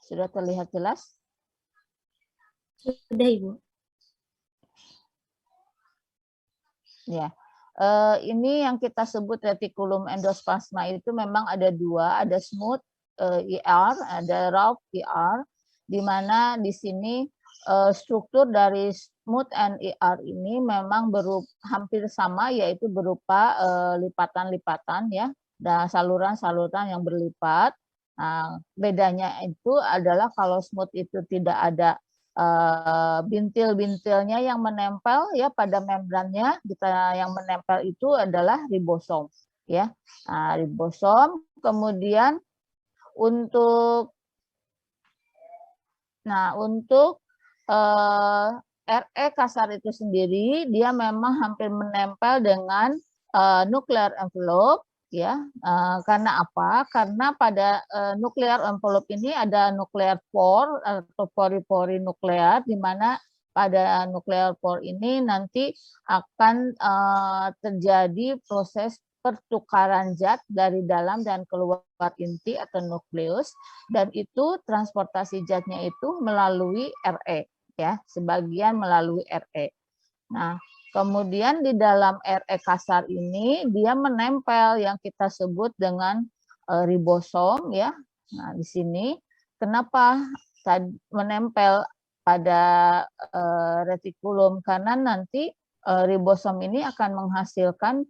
Sudah terlihat jelas? Sudah, Ibu. Ya. Ini yang kita sebut retikulum endosplasma itu memang ada dua, ada smooth ER, ada rough ER, di mana di sini struktur dari smooth and ER ini memang hampir sama, yaitu berupa lipatan-lipatan ya, dan saluran-saluran yang berlipat. Nah, bedanya itu adalah kalau smooth itu tidak ada bintil-bintilnya yang menempel ya pada membrannya. Kita yang menempel itu adalah ribosom ya. Nah, ribosom. Kemudian untuk RE kasar itu sendiri dia memang hampir menempel dengan nuclear envelope ya. Karena apa? Karena pada nuclear envelope ini ada nuclear pore atau pori-pori nuklear, di mana pada nuclear pore ini nanti akan terjadi proses pertukaran zat dari dalam dan keluar inti atau nukleus, dan itu transportasi zatnya itu melalui RE ya, sebagian melalui RE. Nah, kemudian di dalam RE kasar ini dia menempel yang kita sebut dengan ribosom ya. Nah, di sini kenapa menempel pada retikulum, karena nanti ribosom ini akan menghasilkan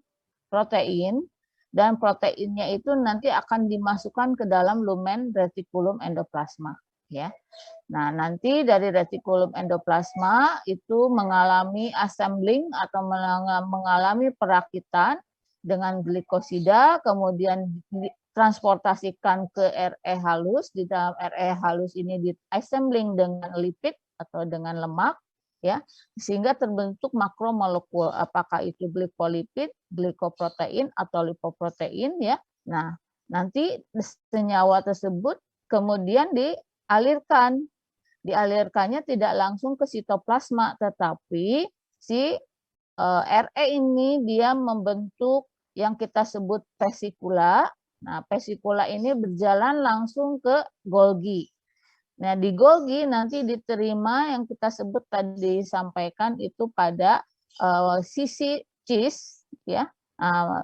protein, dan proteinnya itu nanti akan dimasukkan ke dalam lumen retikulum endoplasma ya. Nah, nanti dari retikulum endoplasma itu mengalami assembling atau mengalami perakitan dengan glikosida, kemudian ditransportasikan ke RE halus. Di dalam RE halus ini di-assembling dengan lipid atau dengan lemak ya, sehingga terbentuk makromolekul, apakah itu glikolipid, glikoprotein atau lipoprotein ya. Nah, nanti senyawa tersebut kemudian dialirkannya tidak langsung ke sitoplasma, tetapi si RE ini dia membentuk yang kita sebut vesikula. Nah, vesikula ini berjalan langsung ke Golgi. Nah, di Golgi nanti diterima yang kita sebut tadi sampaikan itu pada sisi cis ya.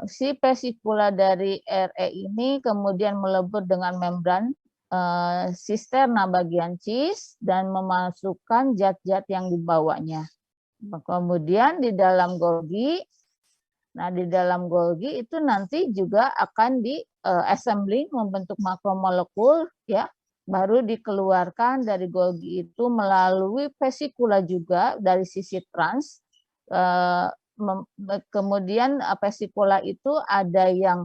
Si vesikula dari RE ini kemudian melebur dengan membran sisterna bagian cis dan memasukkan zat-zat yang dibawanya. Kemudian di dalam Golgi, nah di dalam Golgi itu nanti juga akan di assembling membentuk makromolekul ya. Baru dikeluarkan dari Golgi itu melalui vesikula juga dari sisi trans. Kemudian vesikula itu ada yang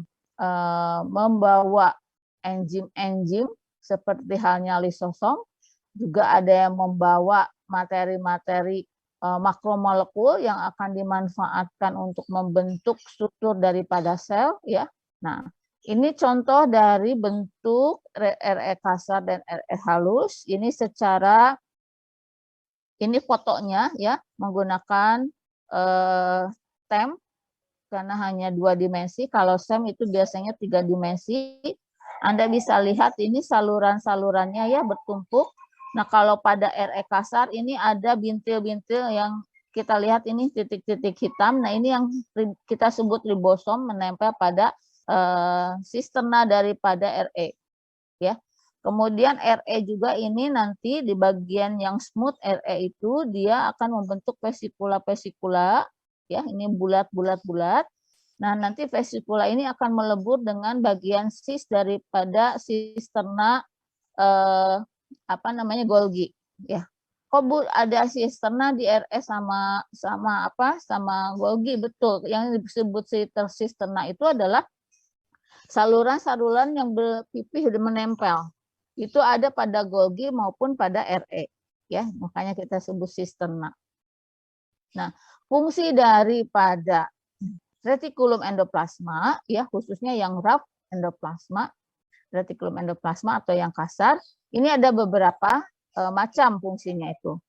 membawa enzim-enzim seperti halnya lisosom, juga ada yang membawa materi-materi makromolekul yang akan dimanfaatkan untuk membentuk struktur daripada sel ya. Nah, ini contoh dari bentuk RE kasar dan RE halus. Ini secara ini fotonya ya, menggunakan SEM karena hanya 2 dimensi. Kalau SEM itu biasanya 3 dimensi. Anda bisa lihat ini saluran-salurannya ya bertumpuk. Nah, kalau pada RE kasar ini ada bintil-bintil yang kita lihat ini titik-titik hitam. Nah, ini yang kita sebut ribosom menempel pada sisterna daripada RE ya. Kemudian RE juga ini nanti di bagian yang smooth RE itu dia akan membentuk vesikula-vesikula ya, ini bulat-bulat-bulat. Nah, nanti vesikula ini akan melebur dengan bagian cis daripada sisterna Golgi ya. Kok ada sisterna di RE sama Golgi? Betul. Yang disebut sisterna itu adalah saluran-saluran yang berpipih dan menempel. Itu ada pada Golgi maupun pada RE ya, makanya kita sebut sisterna. Nah, fungsi daripada retikulum endoplasma ya, khususnya yang rough endoplasma, retikulum endoplasma atau yang kasar, ini ada beberapa macam fungsinya itu.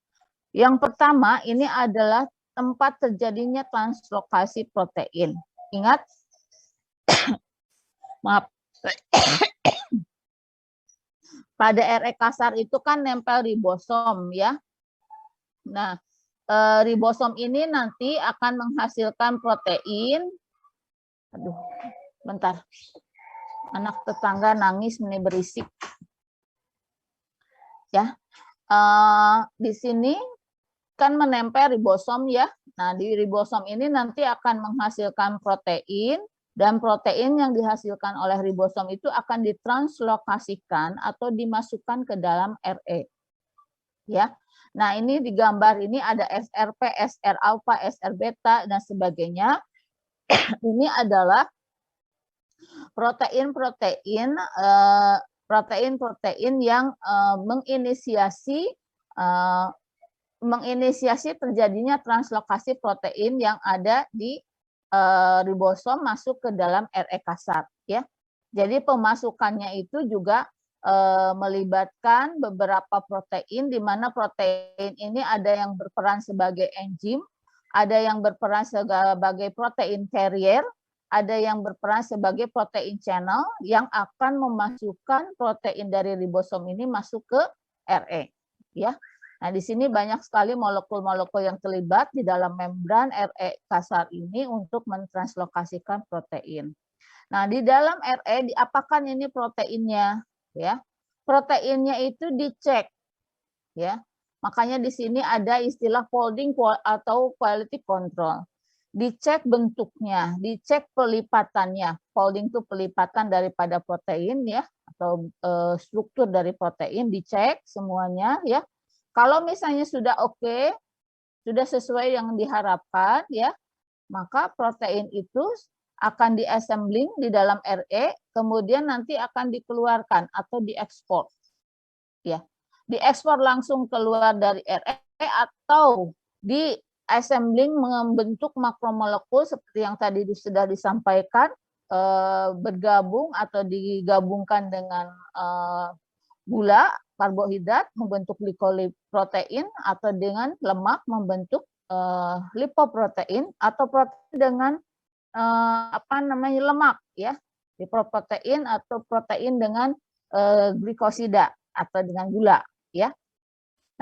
Yang pertama ini adalah tempat terjadinya translokasi protein. Ingat, maaf, pada RE kasar itu kan nempel ribosom ya. Nah, ribosom ini nanti akan menghasilkan protein. Aduh, bentar. Anak tetangga nangis nih berisik. Ya. Di sini kan menempel ribosom ya. Nah, di ribosom ini nanti akan menghasilkan protein, dan protein yang dihasilkan oleh ribosom itu akan ditranslokasikan atau dimasukkan ke dalam RE. Ya. Nah, ini di gambar ini ada SRP, SR alfa, SR beta dan sebagainya. Ini adalah protein-protein yang menginisiasi terjadinya translokasi protein yang ada di ribosom masuk ke dalam RE kasar ya. Jadi pemasukannya itu juga melibatkan beberapa protein, di mana protein ini ada yang berperan sebagai enzim, ada yang berperan sebagai protein carrier, ada yang berperan sebagai protein channel yang akan memasukkan protein dari ribosom ini masuk ke RE ya. Nah, di sini banyak sekali molekul-molekul yang terlibat di dalam membran RE kasar ini untuk mentranslokasikan protein. Nah, di dalam RE diapakan ini proteinnya ya? Proteinnya itu dicek ya. Makanya di sini ada istilah folding atau quality control. Dicek bentuknya, dicek pelipatannya. Folding itu pelipatan daripada protein ya, atau struktur dari protein, dicek semuanya ya. Kalau misalnya sudah oke, sudah sesuai yang diharapkan ya, maka protein itu akan di-assembling di dalam RE, kemudian nanti akan dikeluarkan atau diekspor. Ya. Diekspor langsung keluar dari RE atau di-assembling membentuk makromolekul seperti yang tadi sudah disampaikan, bergabung atau digabungkan dengan gula, karbohidrat membentuk glikoliprotein, atau dengan lemak membentuk lipoprotein, atau protein dengan lemak ya, lipoprotein atau protein dengan glikosida atau dengan gula ya.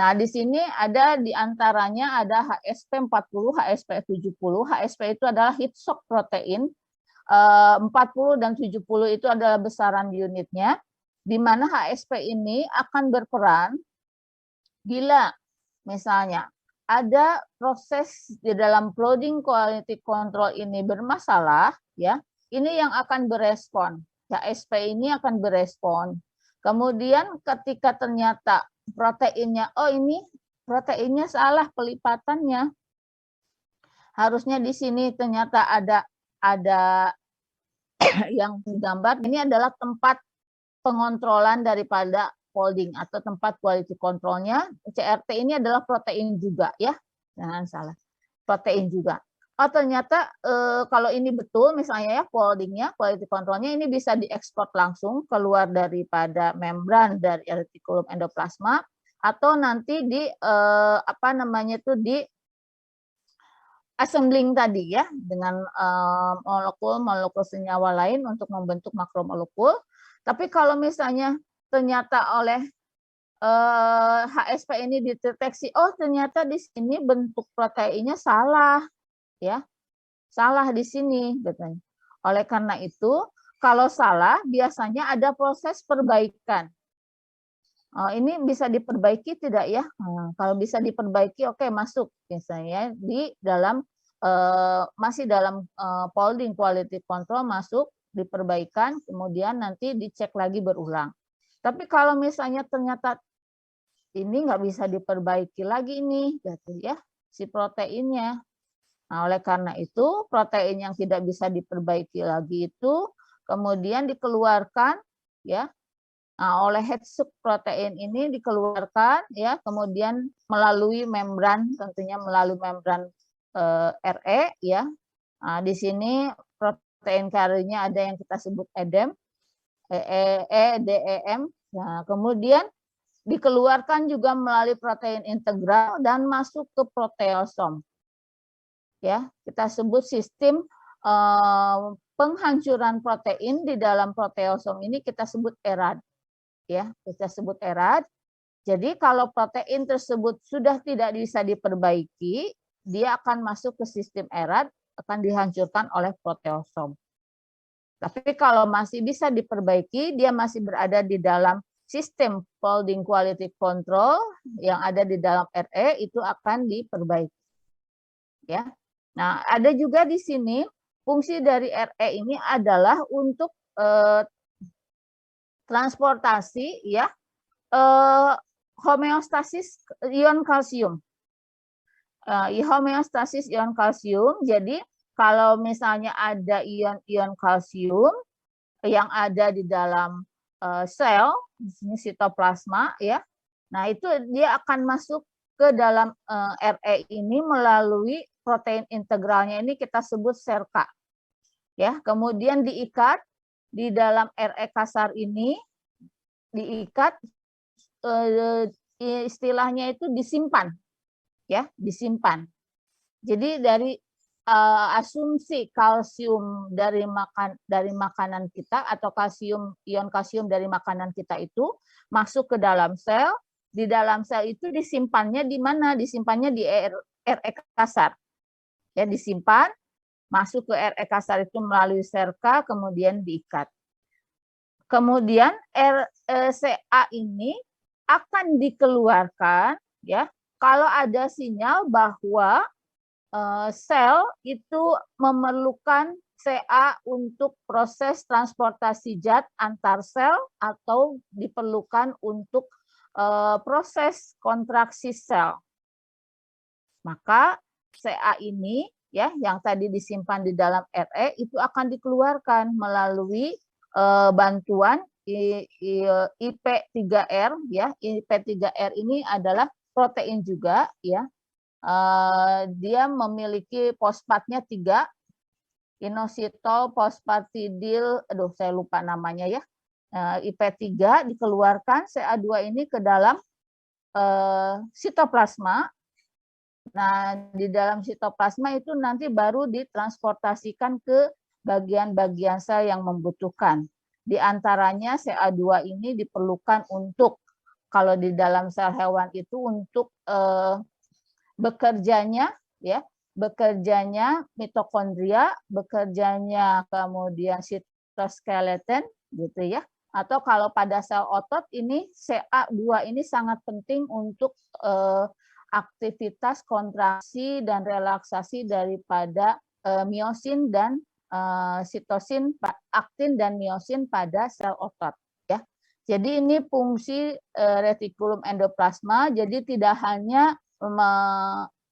Nah, di sini ada di antaranya ada HSP40, HSP70. HSP itu adalah heat shock protein. 40 dan 70 itu adalah besaran unitnya, di mana HSP ini akan berperan bila misalnya ada proses di dalam clouding quality control ini bermasalah ya, ini yang akan berespon. HSP ini akan berespon. Kemudian ketika ternyata proteinnya, oh ini proteinnya salah pelipatannya, harusnya di sini ternyata ada yang digambar, ini adalah tempat pengontrolan daripada folding atau tempat quality controlnya. CRT ini adalah protein juga ya, jangan salah, protein juga. Oh ternyata kalau ini betul misalnya ya foldingnya, quality controlnya ini bisa diekspor langsung keluar daripada membran dari retikulum endoplasma, atau nanti di di assembling tadi ya dengan molekul-molekul senyawa lain untuk membentuk makromolekul. Tapi kalau misalnya ternyata oleh HSP ini dideteksi, oh ternyata di sini bentuk proteinnya salah ya, salah di sini katanya. Oleh karena itu kalau salah biasanya ada proses perbaikan. Ini bisa diperbaiki tidak ya? Kalau bisa diperbaiki, oke, masuk misalnya di dalam masih dalam folding quality control, masuk diperbaikan, kemudian nanti dicek lagi berulang. Tapi kalau misalnya ternyata ini nggak bisa diperbaiki lagi nih, gitu ya, si proteinnya. Nah, oleh karena itu protein yang tidak bisa diperbaiki lagi itu kemudian dikeluarkan ya. Nah, oleh head shock protein ini dikeluarkan ya, kemudian melalui membran, tentunya melalui membran RE ya. Nah, di sini protein carrier-nya ada yang kita sebut EDEM, DEM. Nah, kemudian dikeluarkan juga melalui protein integral dan masuk ke proteosom. Ya, kita sebut sistem penghancuran protein di dalam proteosom ini kita sebut ERAD. ya, kita sebut erat. Jadi kalau protein tersebut sudah tidak bisa diperbaiki, dia akan masuk ke sistem erat, akan dihancurkan oleh proteosom. Tapi kalau masih bisa diperbaiki, dia masih berada di dalam sistem folding quality control yang ada di dalam RE, itu akan diperbaiki. Ya. Nah, ada juga di sini fungsi dari RE ini adalah untuk transportasi, ya, homeostasis ion kalsium. Homeostasis ion kalsium. Jadi kalau misalnya ada ion-ion kalsium yang ada di dalam sel, di sini sitoplasma, ya. Nah, itu dia akan masuk ke dalam RE ini melalui protein integralnya, ini kita sebut SERCA. Ya, kemudian diikat di dalam RE kasar ini, diikat, istilahnya itu disimpan, ya, disimpan. Jadi dari asumsi kalsium dari makanan kita atau ion kalsium dari makanan kita itu masuk ke dalam sel, di dalam sel itu disimpannya di mana? Disimpannya di RE kasar. Ya, disimpan, masuk ke RE kasar itu melalui SERCA, kemudian diikat. Kemudian RCA ini akan dikeluarkan, ya, kalau ada sinyal bahwa sel itu memerlukan CA untuk proses transportasi zat antar sel atau diperlukan untuk proses kontraksi sel. Maka CA ini, ya, yang tadi disimpan di dalam RE itu akan dikeluarkan melalui bantuan IP3R, ya. IP3R ini adalah protein juga, ya. Dia memiliki fosfatnya 3, inositol, fosfatidil, aduh saya lupa namanya, ya. IP3 dikeluarkan CA2 ini ke dalam sitoplasma. Nah, di dalam sitoplasma itu nanti baru ditransportasikan ke bagian-bagian sel yang membutuhkan. Di antaranya CA2 ini diperlukan untuk, kalau di dalam sel hewan itu untuk bekerjanya, ya, bekerjanya mitokondria, bekerjanya kemudian sitoskeleton, gitu ya. Atau kalau pada sel otot ini CA2 ini sangat penting untuk aktivitas kontraksi dan relaksasi daripada miosin dan sitosin, aktin dan miosin pada sel otot, ya. Jadi ini fungsi retikulum endoplasma. Jadi tidak hanya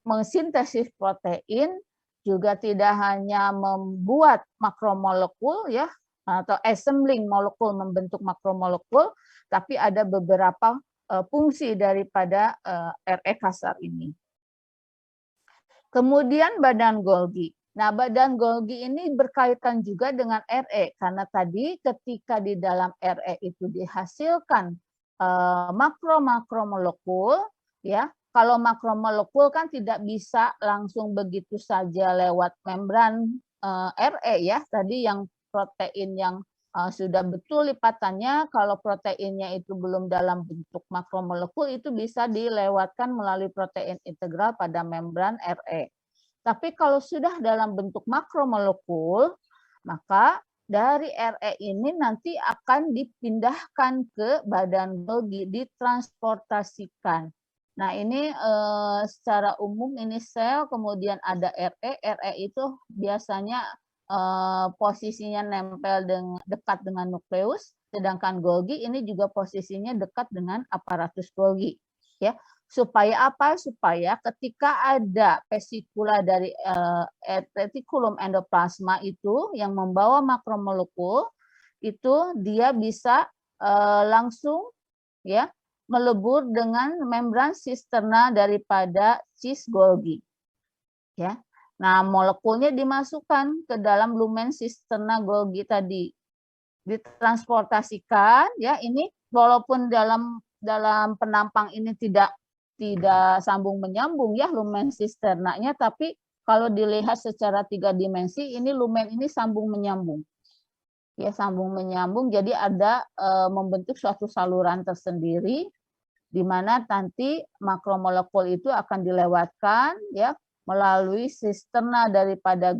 mengsintesis protein, juga tidak hanya membuat makromolekul, ya, atau assembling molekul, membentuk makromolekul, tapi ada beberapa fungsi daripada RE kasar ini. Kemudian badan Golgi. Nah, badan Golgi ini berkaitan juga dengan RE, karena tadi ketika di dalam RE itu dihasilkan makromolekul, ya. Kalau makromolekul kan tidak bisa langsung begitu saja lewat membran RE, ya. Tadi yang protein yang sudah betul lipatannya, kalau proteinnya itu belum dalam bentuk makromolekul, itu bisa dilewatkan melalui protein integral pada membran RE. Tapi kalau sudah dalam bentuk makromolekul, maka dari RE ini nanti akan dipindahkan ke badan Golgi, ditransportasikan. Nah, ini secara umum ini sel, kemudian ada RE. RE itu biasanya posisinya nempel dekat dengan nukleus, sedangkan Golgi ini juga posisinya dekat dengan aparatus Golgi, ya. Supaya apa? Supaya ketika ada vesikula dari retikulum endoplasma itu yang membawa makromolekul, itu dia bisa langsung, ya, melebur dengan membran sisterna daripada cis Golgi, ya. Nah, molekulnya dimasukkan ke dalam lumen sisterna Golgi tadi, ditransportasikan, ya. Ini walaupun dalam penampang ini tidak sambung menyambung, ya, lumen sisternanya, tapi kalau dilihat secara 3 dimensi ini lumen ini sambung menyambung, ya, sambung menyambung. Jadi ada membentuk suatu saluran tersendiri di mana nanti makromolekul itu akan dilewatkan ya melalui sisterna daripada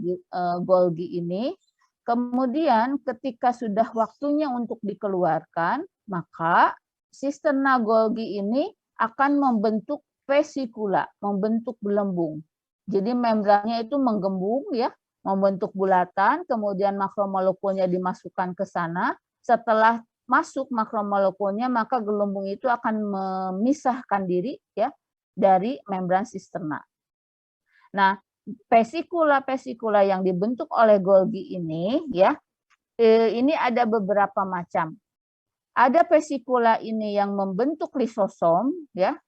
Golgi ini. Kemudian ketika sudah waktunya untuk dikeluarkan, maka sisterna Golgi ini akan membentuk vesikula, membentuk gelembung. Jadi membrannya itu menggembung ya, membentuk bulatan, kemudian makromolekulnya dimasukkan ke sana. Setelah masuk makromolekulnya, maka gelembung itu akan memisahkan diri ya dari membran sisterna. Nah, vesikula-vesikula yang dibentuk oleh Golgi ini ya, ini ada beberapa macam. Ada vesikula ini yang membentuk lisosom ya,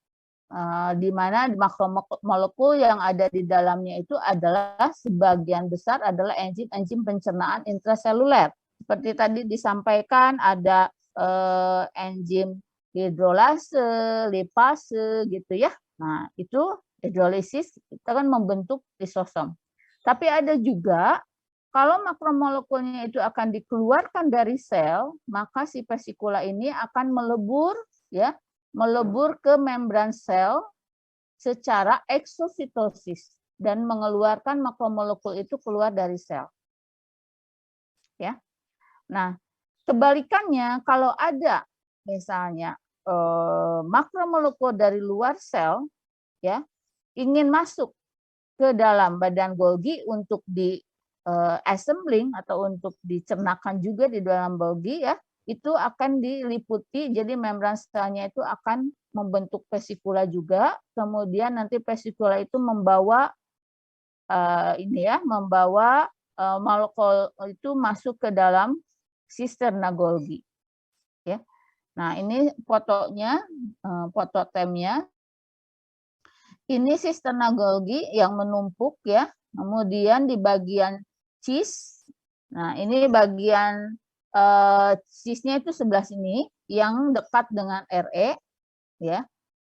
di mana makromolekul yang ada di dalamnya itu adalah sebagian besar adalah enzim-enzim pencernaan intraseluler. Seperti tadi disampaikan ada enzim hidrolase, lipase gitu ya. Nah, itu hidrolisis kita kan membentuk lisosom. Tapi ada juga kalau makromolekulnya itu akan dikeluarkan dari sel, maka si vesikula ini akan melebur ya, melebur ke membran sel secara eksositosis dan mengeluarkan makromolekul itu keluar dari sel. Ya. Nah, kebalikannya kalau ada misalnya makromolekul dari luar sel ya ingin masuk ke dalam badan Golgi untuk di assembling atau untuk dicernakan juga di dalam Golgi ya, itu akan diliputi, jadi membran selnya itu akan membentuk vesikula juga, kemudian nanti vesikula itu membawa membawa molekul itu masuk ke dalam sisterna Golgi. Ya. Nah, ini fotonya, fototemnya. Ini sisterna Golgi yang menumpuk ya. Kemudian di bagian cis, nah ini bagian cisnya itu sebelah sini yang dekat dengan RE ya.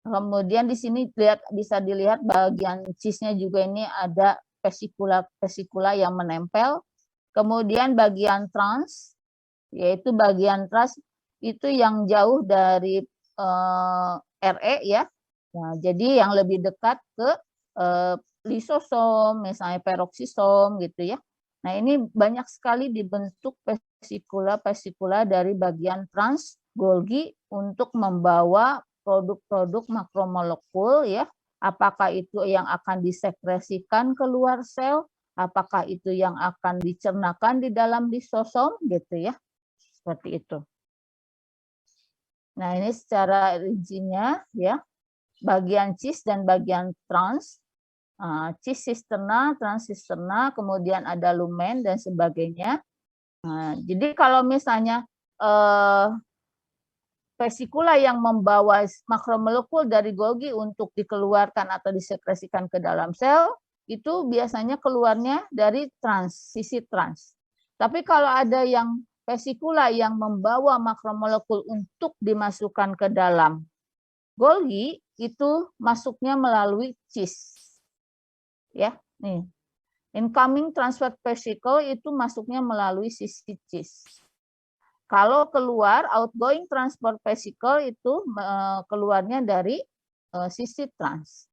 Kemudian di sini bisa dilihat bagian cisnya juga ini ada vesikula yang menempel. Kemudian bagian trans, yaitu bagian trans itu yang jauh dari RE ya. Nah, jadi yang lebih dekat ke lisosom, misalnya peroksisom gitu ya. Nah, ini banyak sekali dibentuk vesikula dari bagian trans Golgi untuk membawa produk-produk makromolekul ya. Apakah itu yang akan disekresikan keluar sel, apakah itu yang akan dicernakan di dalam lisosom gitu ya. Seperti itu. Nah, ini secara rincinya ya. Bagian cis dan bagian trans. Cis sisterna, trans sisterna, kemudian ada lumen dan sebagainya. Nah, jadi kalau misalnya vesikula yang membawa makromolekul dari Golgi untuk dikeluarkan atau disekresikan ke dalam sel, itu biasanya keluarnya dari trans, sisi trans. Tapi kalau ada yang vesikula yang membawa makromolekul untuk dimasukkan ke dalam Golgi, itu masuknya melalui cis. Ya, nih. Incoming transfer vesicle itu masuknya melalui sisi cis. Kalau keluar outgoing transport vesicle itu keluarnya dari sisi trans.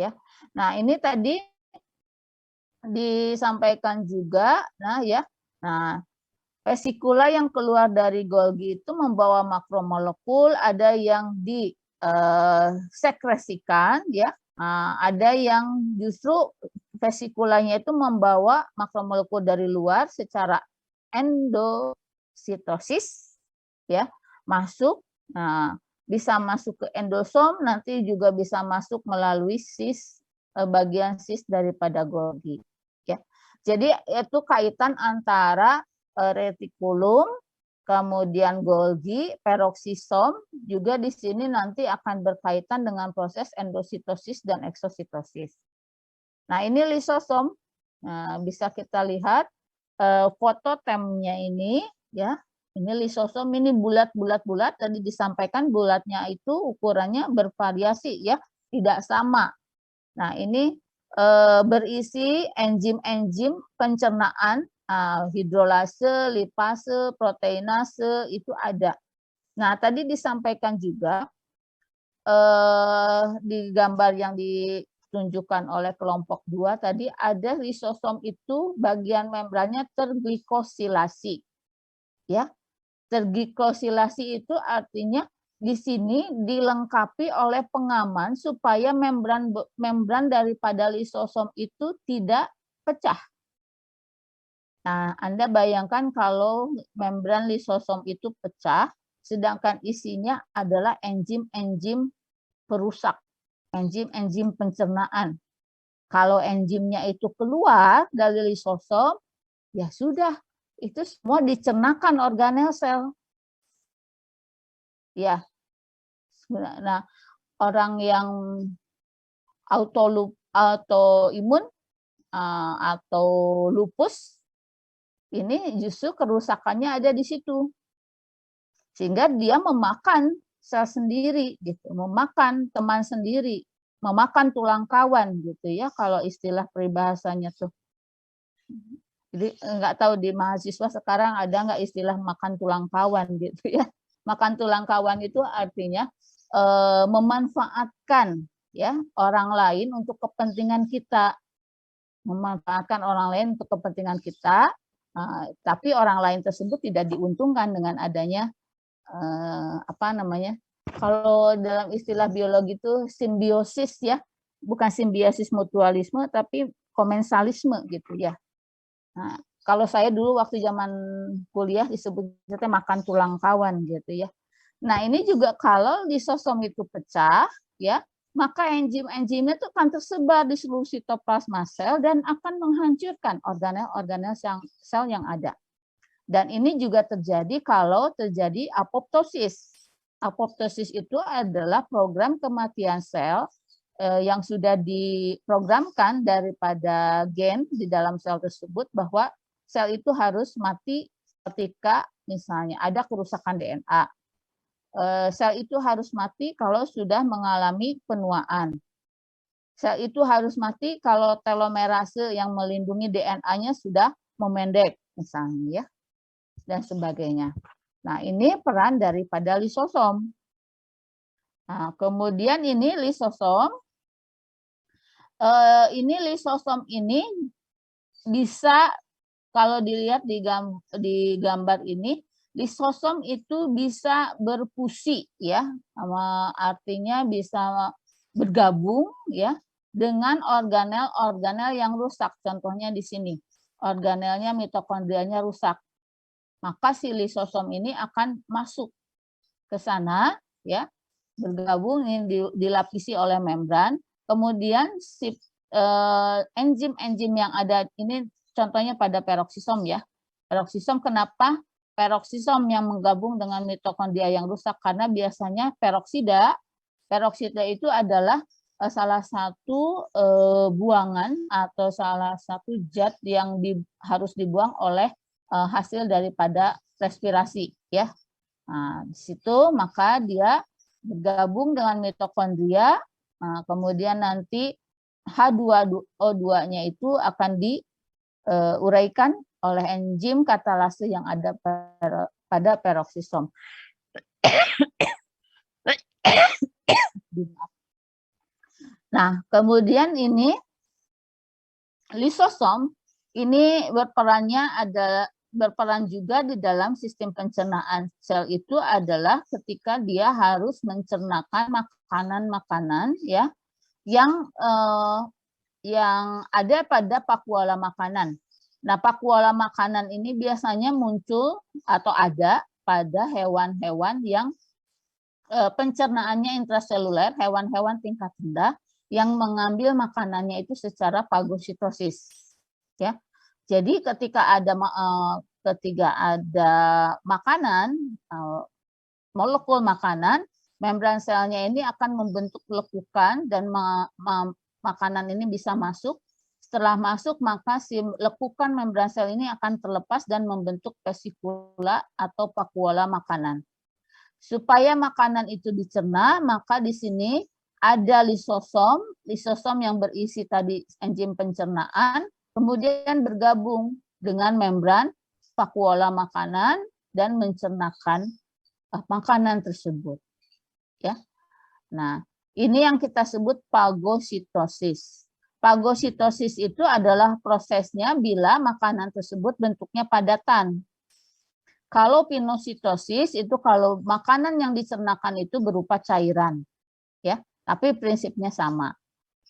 Ya. Nah, ini tadi disampaikan juga nah ya. Nah, vesikula yang keluar dari Golgi itu membawa makromolekul, ada yang disekresikan ya. Ada yang justru vesikulanya itu membawa makromolekul dari luar secara endositosis ya, masuk. Nah, bisa masuk ke endosom, nanti juga bisa masuk melalui cis, bagian cis daripada Golgi ya. Jadi itu kaitan antara retikulum, kemudian Golgi, peroksisom, juga di sini nanti akan berkaitan dengan proses endositosis dan eksositosis. Nah, ini lisosom. Nah, bisa kita lihat fototemnya ini ya. Ini lisosom, ini bulat-bulat tadi disampaikan bulatnya itu ukurannya bervariasi ya, tidak sama. Nah, ini berisi enzim-enzim pencernaan hidrolase, lipase, proteinase itu ada. Nah, tadi disampaikan juga di gambar yang ditunjukkan oleh kelompok 2 tadi ada lisosom itu bagian membrannya terglikosilasi. Ya. Terglikosilasi itu artinya di sini dilengkapi oleh pengaman supaya membran daripada lisosom itu tidak pecah. Nah, Anda bayangkan kalau membran lisosom itu pecah, sedangkan isinya adalah enzim-enzim perusak, enzim-enzim pencernaan. Kalau enzimnya itu keluar dari lisosom, ya sudah, itu semua dicernakan organel sel. Ya. Nah, orang yang autoimun atau lupus ini justru kerusakannya ada di situ. Sehingga dia memakan sel sendiri gitu, memakan teman sendiri, memakan tulang kawan gitu ya kalau istilah peribahasanya tuh. Jadi nggak tahu di mahasiswa sekarang ada nggak istilah makan tulang kawan gitu ya. Makan tulang kawan itu artinya memanfaatkan ya orang lain untuk kepentingan kita, memanfaatkan orang lain untuk kepentingan kita, tapi orang lain tersebut tidak diuntungkan dengan adanya kalau dalam istilah biologi itu simbiosis ya, bukan simbiosis mutualisme tapi komensalisme gitu ya. Nah, kalau saya dulu waktu zaman kuliah disebutnya makan tulang kawan gitu ya. Nah, ini juga kalau lisosom itu pecah, ya, maka enzim-enzimnya itu akan tersebar di seluruh sitoplasma sel dan akan menghancurkan organel-organel sel yang ada. Dan ini juga terjadi kalau terjadi apoptosis. Apoptosis itu adalah program kematian sel yang sudah diprogramkan daripada gen di dalam sel tersebut bahwa sel itu harus mati ketika misalnya ada kerusakan DNA. Sel itu harus mati kalau sudah mengalami penuaan. Sel itu harus mati kalau telomerase yang melindungi DNA-nya sudah memendek, misalnya ya, dan sebagainya. Nah, ini peran daripada lisosom. Nah, kemudian ini lisosom. Lisosom ini bisa kalau dilihat di gambar ini, lisosom itu bisa berfusi ya, artinya bisa bergabung ya dengan organel-organel yang rusak. Contohnya di sini, organelnya mitokondrianya rusak. Maka si lisosom ini akan masuk ke sana ya, bergabung, ini dilapisi oleh membran. Kemudian si enzim-enzim yang ada ini contohnya pada peroksisom ya. Peroksisom kenapa? Peroksisom yang menggabung dengan mitokondria yang rusak karena biasanya peroksida itu adalah salah satu buangan atau salah satu zat yang harus dibuang oleh hasil daripada respirasi ya. Nah, di situ maka dia bergabung dengan mitokondria, kemudian nanti H2O2-nya itu akan diuraikan oleh enzim katalase yang ada pada peroksisom. Nah, kemudian ini lisosom ini berperan juga di dalam sistem pencernaan. Sel itu adalah ketika dia harus mencernakan makanan-makanan ya yang ada pada pakuala makanan. Nah, pakuala makanan ini biasanya muncul atau ada pada hewan-hewan yang pencernaannya intraseluler, hewan-hewan tingkat rendah yang mengambil makanannya itu secara fagositosis. Ya. Jadi ketika ada makanan, molekul makanan, membran selnya ini akan membentuk lekukan dan makanan ini bisa masuk. Setelah masuk, maka si lekukan membran sel ini akan terlepas dan membentuk vesikula atau pakuola makanan. Supaya makanan itu dicerna, maka di sini ada lisosom yang berisi tadi enzim pencernaan, kemudian bergabung dengan membran vakuola makanan dan mencernahkan makanan tersebut. Ya. Nah, ini yang kita sebut fagositosis. Fagositosis itu adalah prosesnya bila makanan tersebut bentuknya padatan. Kalau pinositosis itu kalau makanan yang dicernakan itu berupa cairan, ya, tapi prinsipnya sama.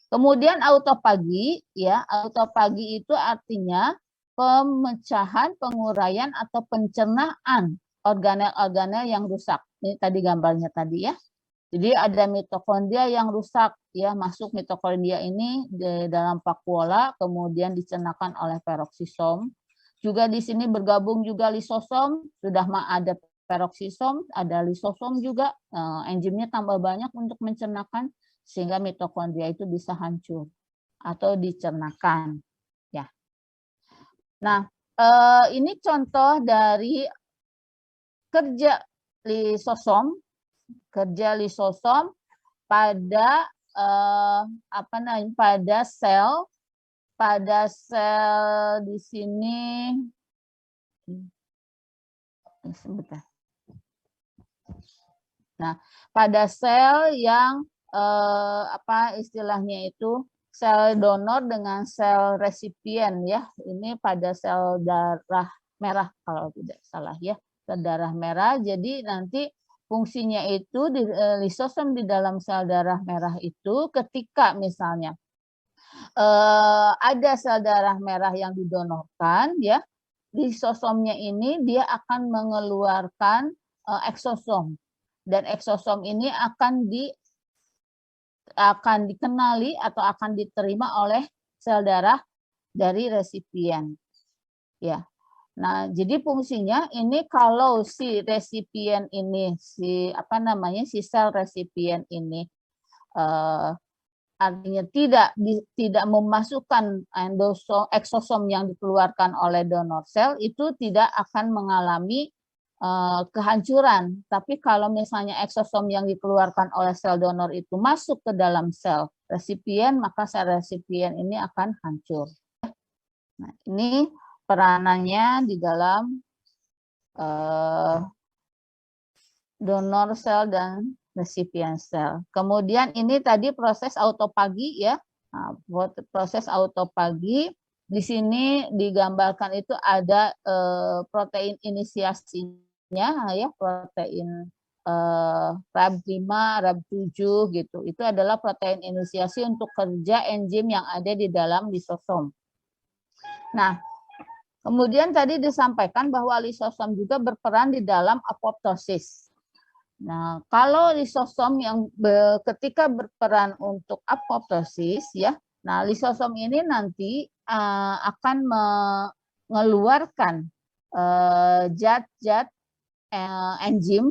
Kemudian autofagi, ya, autofagi itu artinya pemecahan, penguraian atau pencernaan organel-organel yang rusak. Ini tadi gambarnya tadi ya. Jadi ada mitokondria yang rusak, ya, masuk mitokondria ini di dalam vakuola, kemudian dicernakan oleh peroksisom. Juga di sini bergabung juga lisosom, sudah ada peroksisom, ada lisosom juga, enzimnya tambah banyak untuk mencernakan, sehingga mitokondria itu bisa hancur atau dicernakan. Ya. Nah, ini contoh dari kerja lisosom pada pada sel di sini sebentar. Nah, pada sel yang istilahnya itu sel donor dengan sel resipien ya. Ini pada sel darah merah kalau tidak salah ya, sel darah merah. Jadi nanti fungsinya itu lisosom di dalam sel darah merah itu ketika misalnya ada sel darah merah yang didonorkan ya, lisosomnya ini dia akan mengeluarkan eksosom, dan eksosom ini akan dikenali atau akan diterima oleh sel darah dari resipien ya. Nah, jadi fungsinya ini kalau si resipien ini si sel resipien ini artinya tidak memasukkan eksosom yang dikeluarkan oleh donor sel, itu tidak akan mengalami kehancuran. Tapi kalau misalnya eksosom yang dikeluarkan oleh sel donor itu masuk ke dalam sel resipien, maka sel resipien ini akan hancur. Nah, ini peranannya di dalam donor sel dan resipien sel. Kemudian ini tadi proses autofagi ya. Nah, proses autofagi di sini digambarkan itu ada protein inisiasinya ya, protein RAB5, RAB7 gitu. Itu adalah protein inisiasi untuk kerja enzim yang ada di dalam lisosom. Nah, kemudian tadi disampaikan bahwa lisosom juga berperan di dalam apoptosis. Nah, kalau lisosom yang ketika berperan untuk apoptosis ya, nah lisosom ini nanti akan mengeluarkan zat-zat enzim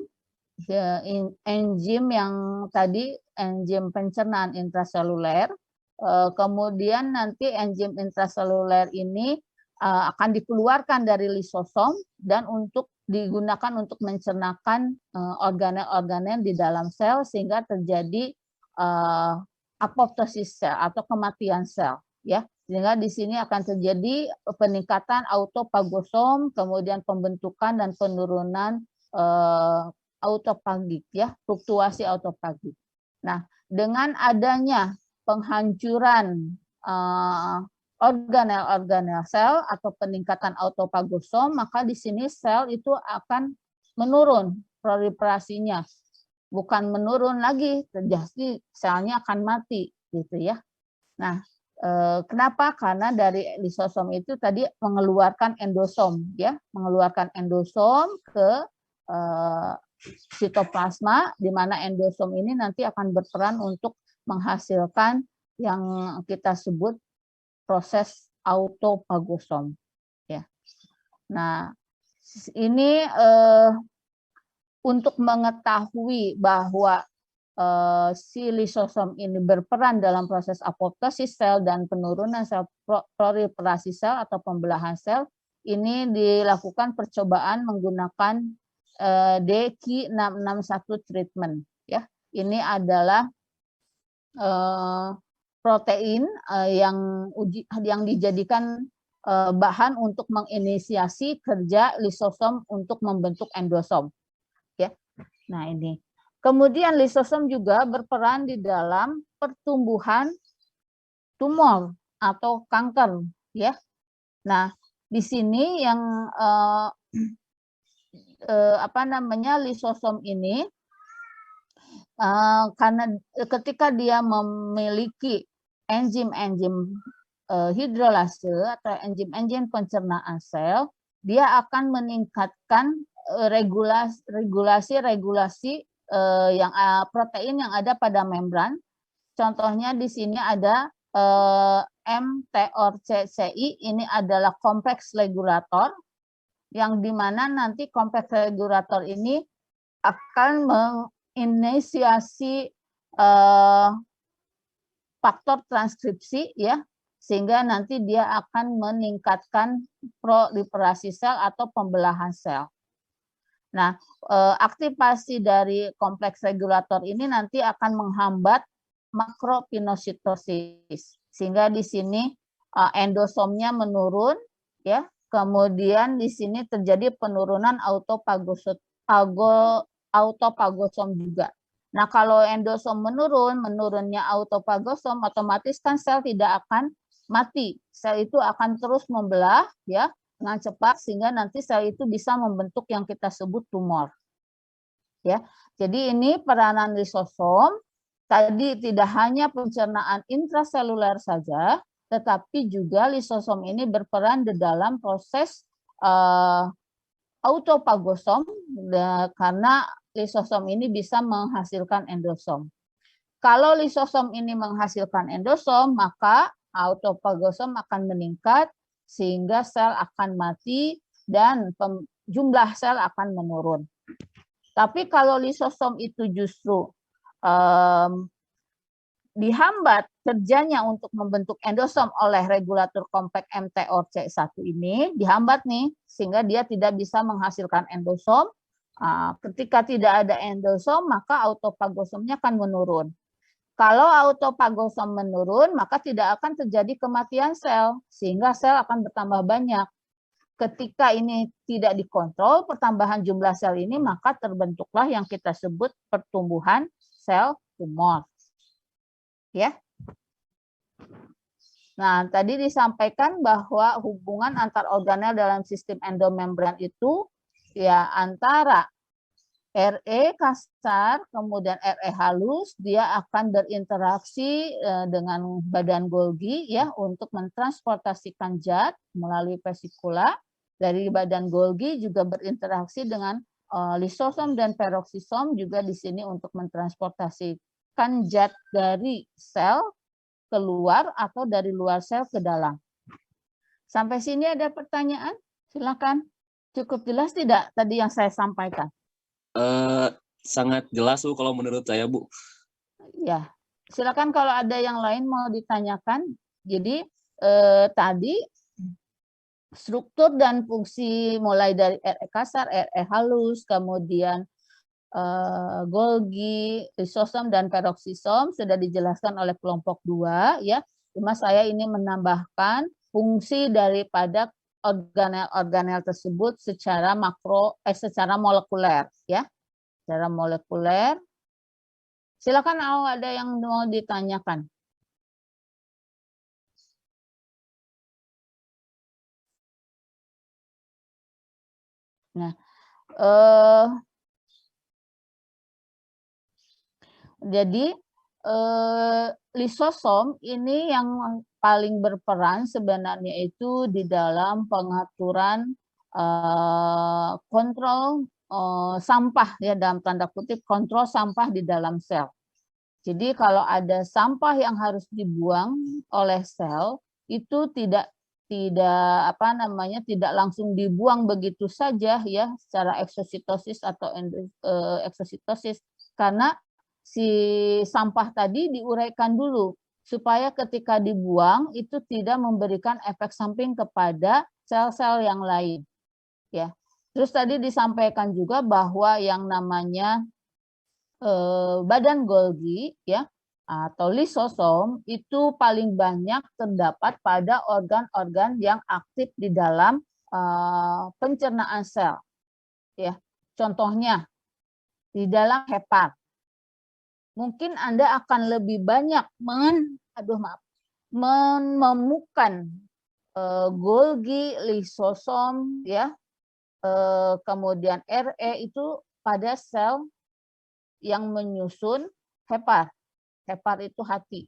yang tadi enzim pencernaan intraseluler. Kemudian nanti enzim intraseluler ini akan dikeluarkan dari lisosom dan digunakan untuk mencernakan organel-organel di dalam sel sehingga terjadi apoptosis sel atau kematian sel ya. Sehingga di sini akan terjadi peningkatan autofagosom, kemudian pembentukan dan penurunan autofagik ya, fluktuasi autofagik. Nah, dengan adanya penghancuran organel-organel sel atau peningkatan autofagosom, maka di sini sel itu akan menurun proliferasinya. Bukan menurun lagi, jadi selnya akan mati gitu ya. Nah, kenapa? Karena dari lisosom itu tadi mengeluarkan endosom ya, mengeluarkan endosom ke sitoplasma, di mana endosom ini nanti akan berperan untuk menghasilkan yang kita sebut proses autofagosom ya. Nah, ini untuk mengetahui bahwa si lisosom ini berperan dalam proses apoptosis sel dan penurunan sel proliferasi sel atau pembelahan sel, ini dilakukan percobaan menggunakan DQ661 treatment ya. Ini adalah protein yang dijadikan bahan untuk menginisiasi kerja lisosom untuk membentuk endosom. Ya. Nah, ini. Kemudian lisosom juga berperan di dalam pertumbuhan tumor atau kanker, ya. Nah, di sini yang lisosom ini karena ketika dia memiliki enzim-enzim hidrolase atau enzim-enzim pencernaan sel, dia akan meningkatkan regulasi yang protein yang ada pada membran. Contohnya di sini ada mTORCCI, ini adalah kompleks regulator, yang dimana nanti kompleks regulator ini akan menginisiasi faktor transkripsi, ya, sehingga nanti dia akan meningkatkan proliferasi sel atau pembelahan sel. Nah, aktivasi dari kompleks regulator ini nanti akan menghambat makropinositosis, sehingga di sini endosomnya menurun, ya. Kemudian di sini terjadi penurunan autopagosom juga. Nah, kalau endosom menurunnya autopagosom, otomatis kan sel tidak akan mati. Sel itu akan terus membelah, ya, dengan cepat, sehingga nanti sel itu bisa membentuk yang kita sebut tumor. Ya, jadi ini peranan lisosom. Tadi tidak hanya pencernaan intraseluler saja, tetapi juga lisosom ini berperan di dalam proses autopagosom, karena lisosom ini bisa menghasilkan endosom. Kalau lisosom ini menghasilkan endosom, maka autopagosom akan meningkat sehingga sel akan mati dan jumlah sel akan menurun. Tapi kalau lisosom itu justru dihambat kerjanya untuk membentuk endosom oleh regulator kompleks mTORC1 ini, dihambat nih, sehingga dia tidak bisa menghasilkan endosom. Ketika tidak ada endosom, maka autopagosomnya akan menurun. Kalau autopagosom menurun, maka tidak akan terjadi kematian sel, sehingga sel akan bertambah banyak. Ketika ini tidak dikontrol, pertambahan jumlah sel ini, maka terbentuklah yang kita sebut pertumbuhan sel tumor. Ya. Nah, tadi disampaikan bahwa hubungan antar organel dalam sistem endomembran itu ya antara RE kasar kemudian RE halus, dia akan berinteraksi dengan badan Golgi, ya, untuk mentransportasikan zat melalui vesikula. Dari badan Golgi juga berinteraksi dengan lisosom dan peroksisom juga di sini untuk mentransportasikan zat dari sel keluar atau dari luar sel ke dalam. Sampai sini ada pertanyaan? Silakan. Cukup jelas tidak tadi yang saya sampaikan? Sangat jelas, Bu, kalau menurut saya, Bu. Ya, silakan kalau ada yang lain mau ditanyakan. Jadi tadi struktur dan fungsi mulai dari RE kasar, RE halus, kemudian Golgi, lisosom dan peroksisom sudah dijelaskan oleh kelompok 2, ya. Cuma saya ini menambahkan fungsi daripada organel-organel tersebut secara secara molekuler, ya. Secara molekuler. Silakan kalau ada yang mau ditanyakan. Nah, jadi lisosom ini yang paling berperan sebenarnya itu di dalam pengaturan kontrol sampah, ya, dalam tanda kutip kontrol sampah di dalam sel. Jadi kalau ada sampah yang harus dibuang oleh sel itu tidak langsung dibuang begitu saja, ya, secara eksositosis atau eksositosis, karena si sampah tadi diuraikan dulu supaya ketika dibuang itu tidak memberikan efek samping kepada sel-sel yang lain, ya. Terus tadi disampaikan juga bahwa yang namanya badan Golgi, ya, atau lisosom itu paling banyak terdapat pada organ-organ yang aktif di dalam pencernaan sel. Ya, contohnya di dalam hepar. Mungkin Anda akan lebih banyak menemukan Golgi, lisosom, ya, kemudian RE itu pada sel yang menyusun hepar. Hepar itu hati.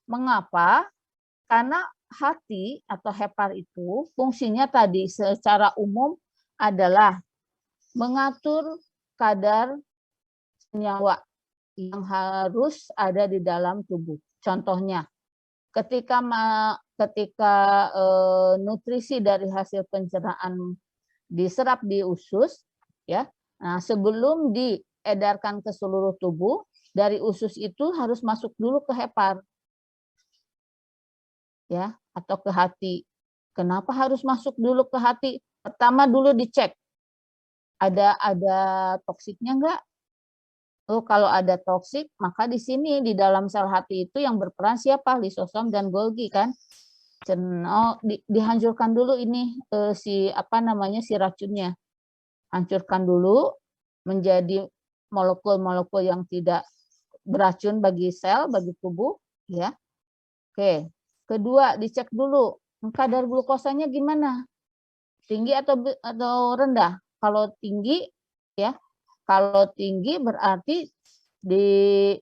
Mengapa? Karena hati atau hepar itu fungsinya tadi secara umum adalah mengatur kadar senyawa yang harus ada di dalam tubuh. Contohnya, ketika nutrisi dari hasil pencernaan diserap di usus, ya, nah sebelum diedarkan ke seluruh tubuh, dari usus itu harus masuk dulu ke hepar, ya, atau ke hati. Kenapa harus masuk dulu ke hati? Pertama dulu dicek, ada toksiknya enggak? Oh, kalau ada toksik, maka di sini di dalam sel hati itu yang berperan siapa? Lisosom dan Golgi kan? Dihancurkan dulu ini si racunnya. Hancurkan dulu menjadi molekul-molekul yang tidak beracun bagi sel, bagi tubuh, ya. Oke. Kedua, dicek dulu kadar glukosanya gimana? Tinggi atau rendah? Kalau tinggi, ya. Kalau tinggi berarti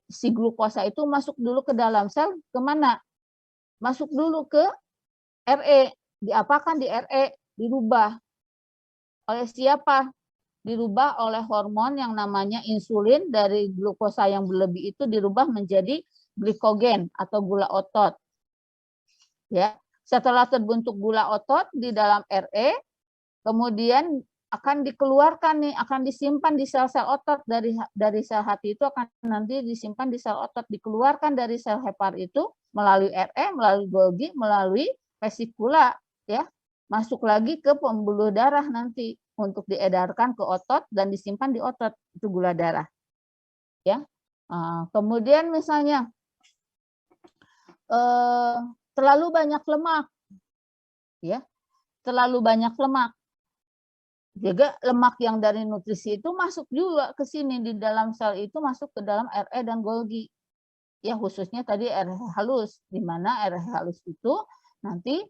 si glukosa itu masuk dulu ke dalam sel, kemana? Masuk dulu ke RE. Diapakan di RE? Dirubah. Oleh siapa? Dirubah oleh hormon yang namanya insulin, dari glukosa yang berlebih itu dirubah menjadi glikogen atau gula otot. Ya, setelah terbentuk gula otot di dalam RE, kemudian akan dikeluarkan nih, akan disimpan di sel-sel otot, dari sel hati itu akan nanti disimpan di sel otot, dikeluarkan dari sel hepar itu melalui RE, melalui Golgi, melalui vesikula, ya, masuk lagi ke pembuluh darah nanti untuk diedarkan ke otot dan disimpan di otot, itu gula darah, ya. Kemudian misalnya terlalu banyak lemak, ya, terlalu banyak lemak. Juga lemak yang dari nutrisi itu masuk juga ke sini, di dalam sel itu masuk ke dalam RE dan Golgi. Ya, khususnya tadi RE halus, di mana RE halus itu nanti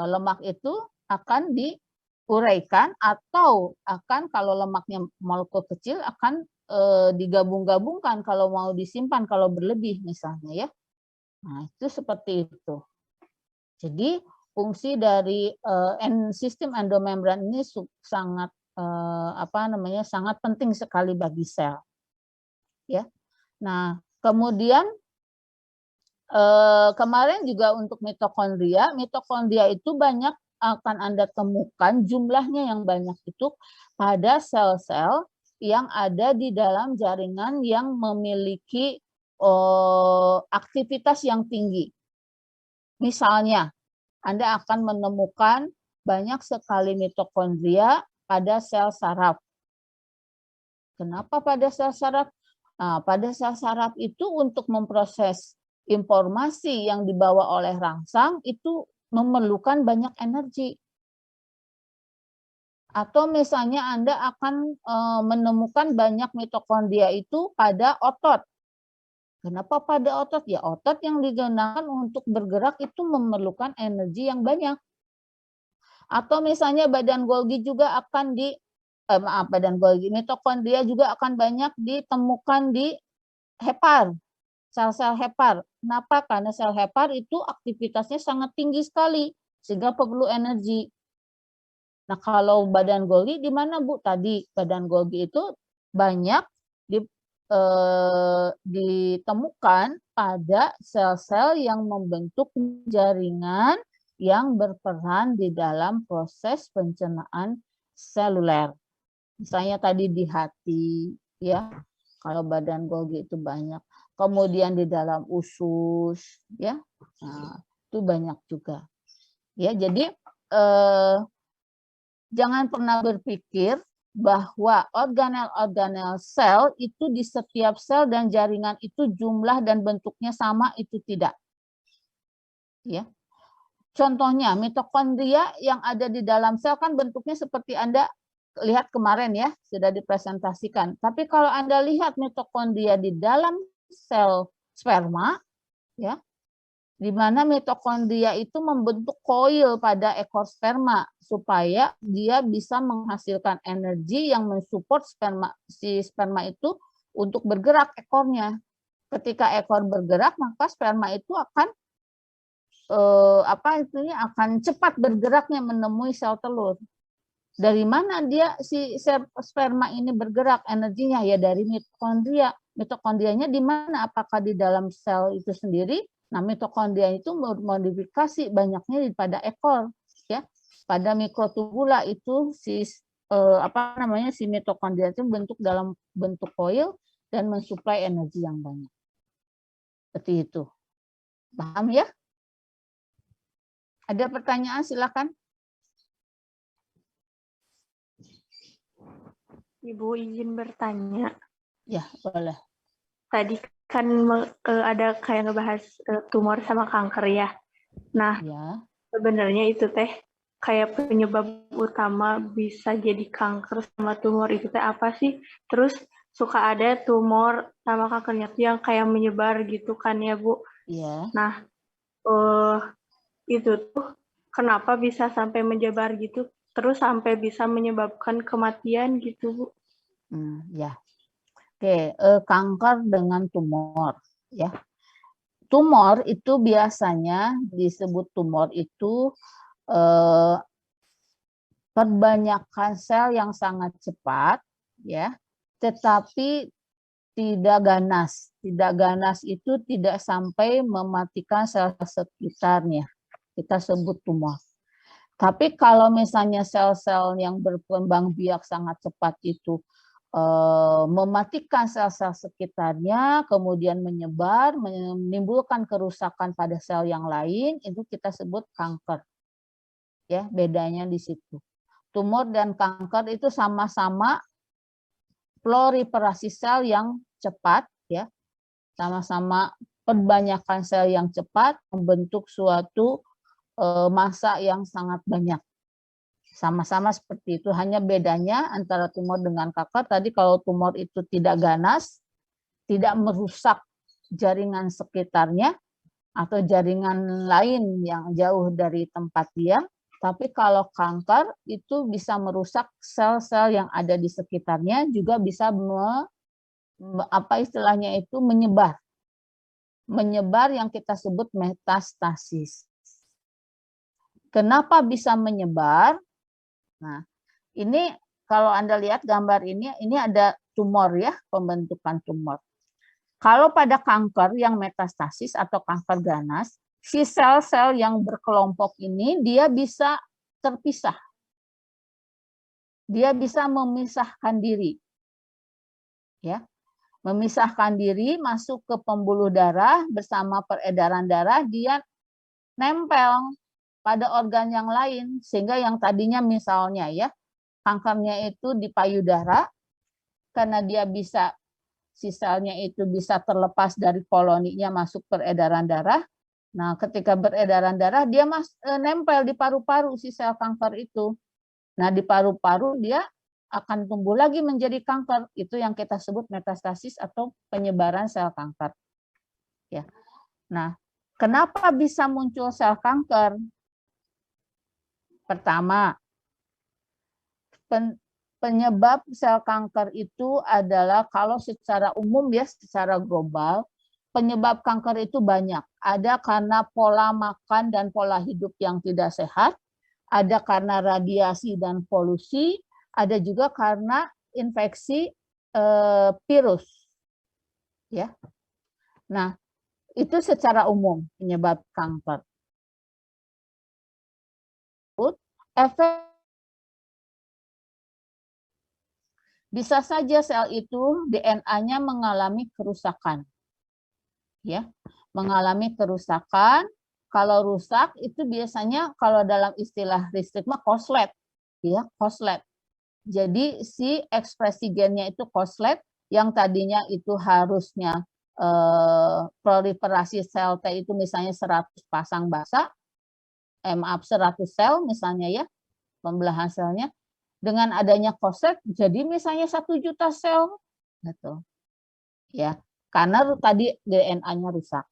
lemak itu akan diuraikan, atau akan, kalau lemaknya molekul kecil, akan digabung-gabungkan kalau mau disimpan, kalau berlebih misalnya, ya. Nah, itu seperti itu. Jadi fungsi dari sistem endomembran ini sangat sangat penting sekali bagi sel, ya. Nah, kemudian kemarin juga untuk mitokondria itu banyak akan Anda temukan jumlahnya yang banyak itu pada sel-sel yang ada di dalam jaringan yang memiliki aktivitas yang tinggi. Misalnya, Anda akan menemukan banyak sekali mitokondria pada sel saraf. Kenapa pada sel saraf? Nah, pada sel saraf itu untuk memproses informasi yang dibawa oleh rangsang itu memerlukan banyak energi. Atau misalnya Anda akan menemukan banyak mitokondria itu pada otot. Kenapa pada otot? Ya, otot yang digunakan untuk bergerak itu memerlukan energi yang banyak. Atau misalnya badan Golgi juga akan mitokondria juga akan banyak ditemukan di hepar, sel-sel hepar. Kenapa? Karena sel hepar itu aktivitasnya sangat tinggi sekali, sehingga perlu energi. Nah, kalau badan Golgi di mana, Bu? Tadi badan Golgi itu banyak ditemukan pada sel-sel yang membentuk jaringan yang berperan di dalam proses pencernaan seluler. Misalnya tadi di hati, ya, kalau badan Golgi itu banyak. Kemudian di dalam usus, ya, nah, itu banyak juga. Ya, jadi jangan pernah berpikir bahwa organel-organel sel itu di setiap sel dan jaringan itu jumlah dan bentuknya sama, itu tidak. Ya. Contohnya mitokondria yang ada di dalam sel kan bentuknya seperti Anda lihat kemarin ya, sudah dipresentasikan. Tapi kalau Anda lihat mitokondria di dalam sel sperma, ya, di mana mitokondria itu membentuk koil pada ekor sperma supaya dia bisa menghasilkan energi yang mensupport si sperma itu untuk bergerak ekornya. Ketika ekor bergerak, maka sperma itu akan akan cepat bergeraknya menemui sel telur. Dari mana dia si sperma ini bergerak energinya? Ya dari mitokondria. Mitokondrianya di mana? Apakah di dalam sel itu sendiri? Nah, mitokondria itu modifikasi banyaknya pada ekor, ya. Pada mikrotubula itu si si mitokondria itu bentuk dalam bentuk koil dan mensuplai energi yang banyak. Seperti itu. Paham ya? Ada pertanyaan, silakan. Ibu izin bertanya. Ya, boleh. Tadi kan ada kayak ngebahas tumor sama kanker ya. Nah, ya. Sebenarnya itu teh kayak penyebab utama bisa jadi kanker sama tumor itu teh apa sih? Terus suka ada tumor sama kankernya tuh yang kayak menyebar gitu kan ya Bu? Iya. Nah, itu tuh kenapa bisa sampai menyebar gitu? Terus sampai bisa menyebabkan kematian gitu Bu? Ya. Oke, kanker dengan tumor, ya. Tumor itu biasanya disebut tumor itu perbanyakan sel yang sangat cepat, ya, tetapi tidak ganas. Tidak ganas itu tidak sampai mematikan sel sekitarnya. Kita sebut tumor. Tapi kalau misalnya sel-sel yang berkembang biak sangat cepat itu mematikan sel-sel sekitarnya, kemudian menyebar, menimbulkan kerusakan pada sel yang lain, itu kita sebut kanker. Ya, bedanya di situ. Tumor dan kanker itu sama-sama proliferasi sel yang cepat, ya, sama-sama perbanyakan sel yang cepat membentuk suatu massa yang sangat banyak. Sama-sama seperti itu, hanya bedanya antara tumor dengan kanker. Tadi kalau tumor itu tidak ganas, tidak merusak jaringan sekitarnya atau jaringan lain yang jauh dari tempat dia. Tapi kalau kanker itu bisa merusak sel-sel yang ada di sekitarnya, juga bisa menyebar. Menyebar yang kita sebut metastasis. Kenapa bisa menyebar? Nah, ini kalau Anda lihat gambar ini ada tumor ya, pembentukan tumor. Kalau pada kanker yang metastasis atau kanker ganas, si sel-sel yang berkelompok ini dia bisa terpisah. Dia bisa memisahkan diri. Ya. Memisahkan diri masuk ke pembuluh darah bersama peredaran darah, dia nempel pada organ yang lain, sehingga yang tadinya misalnya ya kankernya itu di payudara, karena dia bisa si selnya itu bisa terlepas dari koloninya masuk peredaran darah. Nah, ketika beredaran darah dia nempel di paru-paru si sel kanker itu. Nah, di paru-paru dia akan tumbuh lagi menjadi kanker. Itu yang kita sebut metastasis atau penyebaran sel kanker. Ya. Nah, kenapa bisa muncul sel kanker? Pertama, penyebab sel kanker itu adalah kalau secara umum ya, secara global, penyebab kanker itu banyak. Ada karena pola makan dan pola hidup yang tidak sehat, ada karena radiasi dan polusi, ada juga karena infeksi virus. Ya. Nah, itu secara umum penyebab kanker. Efek bisa saja sel itu DNA-nya mengalami kerusakan. Ya, mengalami kerusakan. Kalau rusak itu biasanya kalau dalam istilah listrik mah koslet, ya, koslet. Jadi si ekspresi gennya itu koslet yang tadinya itu harusnya proliferasi sel T itu misalnya 100 pasang basa, maaf 100 sel misalnya ya, pembelahan selnya, dengan adanya koslet jadi misalnya 1 juta sel gitu. Ya, karena tadi DNA-nya rusak.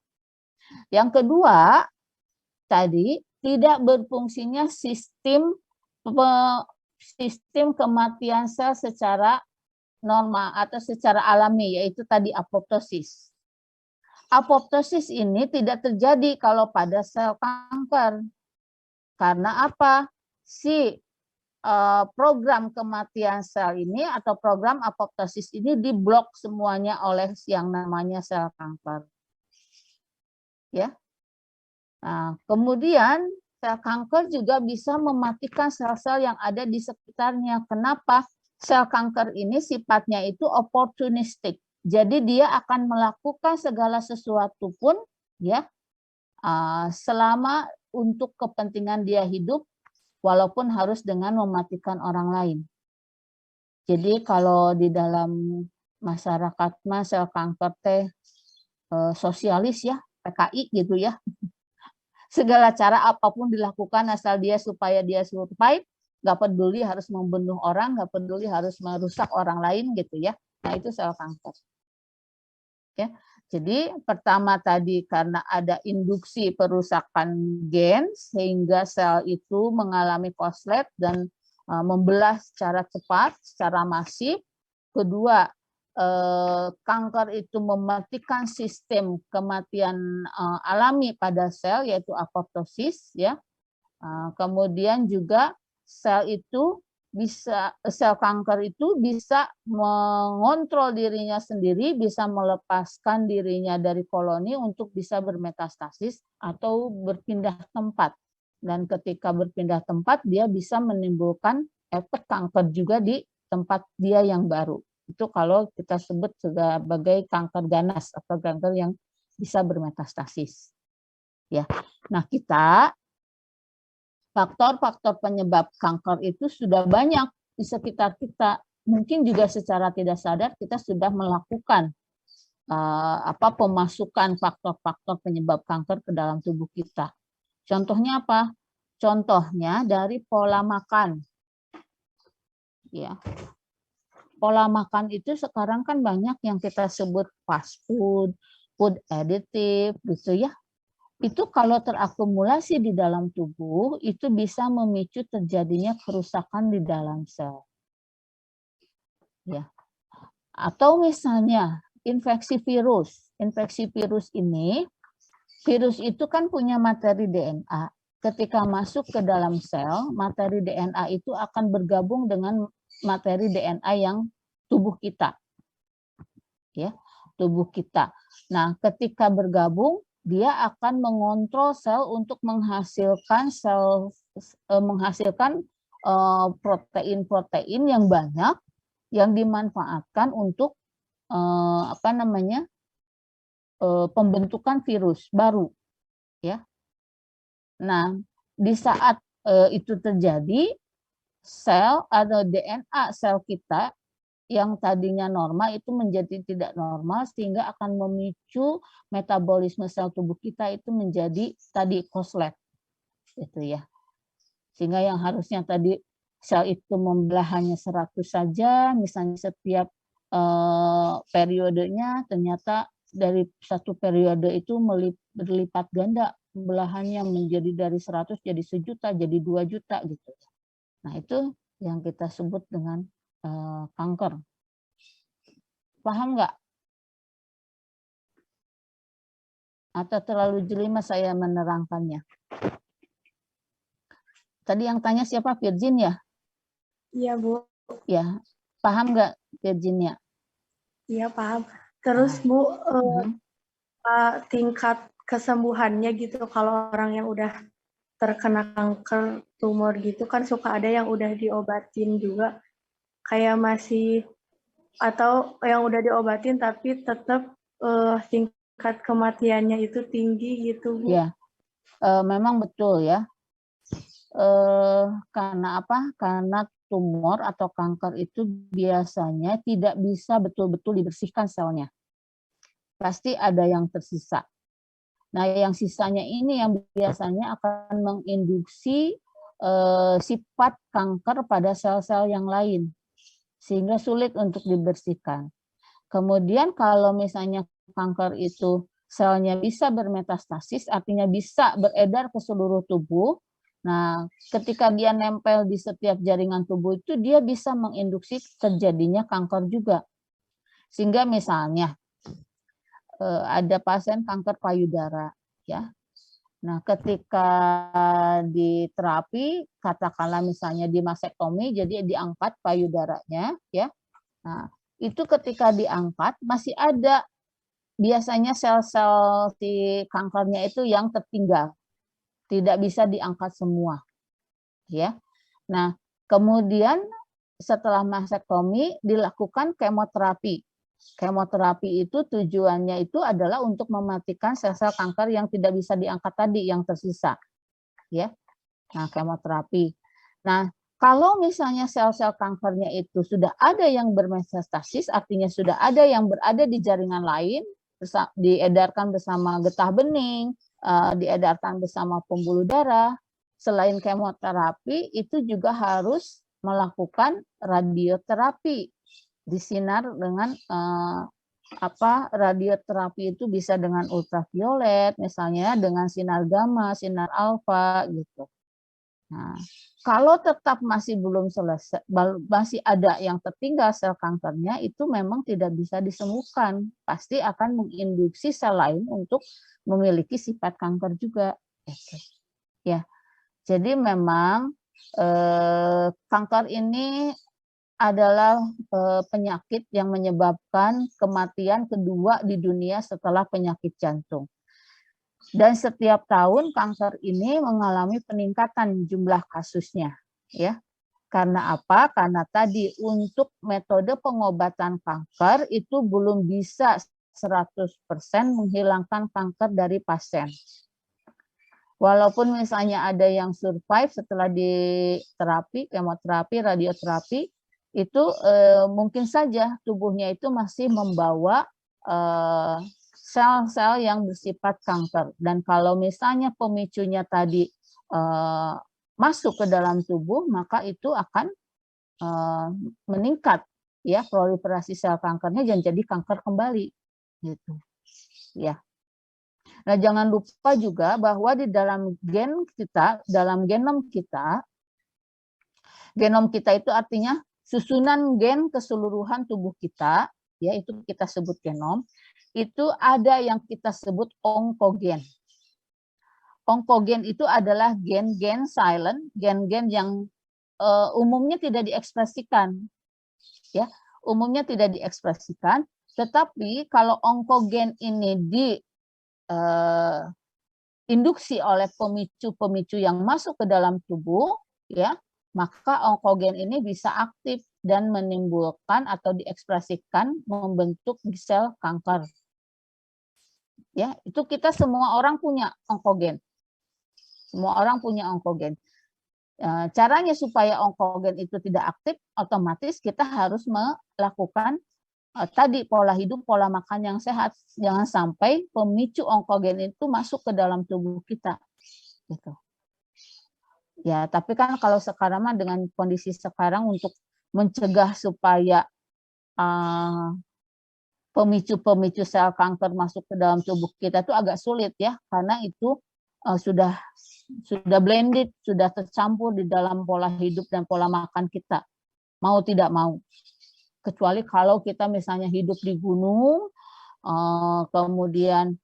Yang kedua, tadi tidak berfungsinya sistem kematian sel secara normal atau secara alami, yaitu tadi apoptosis. Apoptosis ini tidak terjadi kalau pada sel kanker. Karena apa? Si program kematian sel ini atau program apoptosis ini diblok semuanya oleh yang namanya sel kanker. Ya. Nah, kemudian sel kanker juga bisa mematikan sel-sel yang ada di sekitarnya. Kenapa? Sel kanker ini sifatnya itu opportunistik. Jadi dia akan melakukan segala sesuatu pun ya selama untuk kepentingan dia hidup, walaupun harus dengan mematikan orang lain. Jadi kalau di dalam masyarakat sel kanker teh sosialis ya, PKI gitu ya. Segala cara apapun dilakukan asal dia supaya dia survive, nggak peduli harus membunuh orang, nggak peduli harus merusak orang lain gitu ya. Nah itu sel kanker. Ya, jadi pertama tadi karena ada induksi perusakan gen sehingga sel itu mengalami koslet dan membelah secara cepat, secara masif. Kedua, kanker itu mematikan sistem kematian alami pada sel yaitu apoptosis ya. Kemudian juga sel kanker itu bisa mengontrol dirinya sendiri, bisa melepaskan dirinya dari koloni untuk bisa bermetastasis atau berpindah tempat. Dan ketika berpindah tempat, dia bisa menimbulkan efek kanker juga di tempat dia yang baru. Itu kalau kita sebut sebagai kanker ganas atau kanker yang bisa bermetastasis. Ya. Nah, faktor-faktor penyebab kanker itu sudah banyak di sekitar kita. Mungkin juga secara tidak sadar kita sudah melakukan pemasukan faktor-faktor penyebab kanker ke dalam tubuh kita. Contohnya apa? Contohnya dari pola makan. Ya. Pola makan itu sekarang kan banyak yang kita sebut fast food, food additive gitu ya. Itu kalau terakumulasi di dalam tubuh, itu bisa memicu terjadinya kerusakan di dalam sel. Ya. Atau misalnya infeksi virus. Infeksi virus ini, virus itu kan punya materi DNA. Ketika masuk ke dalam sel, materi DNA itu akan bergabung dengan materi DNA yang tubuh kita. Ya, tubuh kita. Nah, ketika bergabung, dia akan mengontrol sel untuk menghasilkan protein-protein yang banyak yang dimanfaatkan untuk pembentukan virus baru, ya. Nah, di saat itu terjadi, sel atau DNA sel kita yang tadinya normal itu menjadi tidak normal sehingga akan memicu metabolisme sel tubuh kita itu menjadi tadi koslet itu ya. Sehingga yang harusnya tadi sel itu membelah hanya 100 saja misalnya setiap periodenya, ternyata dari satu periode itu berlipat ganda pembelahannya menjadi dari 100 jadi 1 juta jadi 2 juta gitu. Nah itu yang kita sebut dengan kanker. Paham nggak? Atau terlalu jelimet saya menerangkannya? Tadi yang tanya siapa? Virgin ya? Iya, Bu. Ya, paham nggak Virginia? Iya, paham. Terus, Bu, tingkat kesembuhannya gitu, kalau orang yang udah terkena kanker tumor gitu kan suka ada yang udah diobatin juga, kayak masih atau yang udah diobatin tapi tetap tingkat kematiannya itu tinggi gitu, Bu. Ya, memang betul ya. Karena apa? Karena tumor atau kanker itu biasanya tidak bisa betul-betul dibersihkan selnya. Pasti ada yang tersisa. Nah, yang sisanya ini yang biasanya akan menginduksi sifat kanker pada sel-sel yang lain, sehingga sulit untuk dibersihkan. Kemudian kalau misalnya kanker itu selnya bisa bermetastasis, artinya bisa beredar ke seluruh tubuh. Nah, ketika dia nempel di setiap jaringan tubuh itu, dia bisa menginduksi terjadinya kanker juga. Sehingga misalnya ada pasien kanker payudara, ya. Nah, ketika di terapi, katakanlah misalnya di mastektomi, jadi diangkat payudaranya, ya. Nah, itu ketika diangkat masih ada biasanya sel-sel si kankernya itu yang tertinggal, tidak bisa diangkat semua, ya. Nah, kemudian setelah mastektomi dilakukan kemoterapi. Kemoterapi itu tujuannya itu adalah untuk mematikan sel-sel kanker yang tidak bisa diangkat tadi, yang tersisa, ya. Nah, kemoterapi. Nah, kalau misalnya sel-sel kankernya itu sudah ada yang bermetastasis, artinya sudah ada yang berada di jaringan lain, diedarkan bersama getah bening, diedarkan bersama pembuluh darah. Selain kemoterapi, itu juga harus melakukan radioterapi, disinar dengan radioterapi itu bisa dengan ultraviolet, misalnya dengan sinar gamma, sinar alfa gitu. Nah, kalau tetap masih belum selesai, masih ada yang tertinggal sel kankernya, itu memang tidak bisa disembuhkan. Pasti akan menginduksi sel lain untuk memiliki sifat kanker juga. Ya, jadi memang kanker ini adalah penyakit yang menyebabkan kematian kedua di dunia setelah penyakit jantung. Dan setiap tahun kanker ini mengalami peningkatan jumlah kasusnya, ya. Karena apa? Karena tadi untuk metode pengobatan kanker itu belum bisa 100% menghilangkan kanker dari pasien. Walaupun misalnya ada yang survive setelah di terapi, kemoterapi, radioterapi, itu mungkin saja tubuhnya itu masih membawa sel-sel yang bersifat kanker. Dan kalau misalnya pemicunya tadi masuk ke dalam tubuh, maka itu akan meningkat, ya, proliferasi sel kankernya dan jadi kanker kembali, gitu, ya. Nah, jangan lupa juga bahwa di dalam gen kita, dalam genom kita itu artinya susunan gen keseluruhan tubuh kita, ya, itu kita sebut genom, itu ada yang kita sebut onkogen. Onkogen itu adalah gen-gen silent, gen-gen yang umumnya tidak diekspresikan, ya, umumnya tidak diekspresikan, tetapi kalau onkogen ini induksi oleh pemicu-pemicu yang masuk ke dalam tubuh, ya, maka onkogen ini bisa aktif dan menimbulkan atau diekspresikan membentuk sel kanker. Ya, itu kita semua orang punya onkogen. Semua orang punya onkogen. Caranya supaya onkogen itu tidak aktif, otomatis kita harus melakukan tadi pola hidup, pola makan yang sehat. Jangan sampai pemicu onkogen itu masuk ke dalam tubuh kita. Gitu. Ya, tapi kan kalau sekarang mah dengan kondisi sekarang untuk mencegah supaya pemicu-pemicu sel kanker masuk ke dalam tubuh kita itu agak sulit, ya, karena itu sudah blended, sudah tercampur di dalam pola hidup dan pola makan kita, mau tidak mau. Kecuali kalau kita misalnya hidup di gunung, kemudian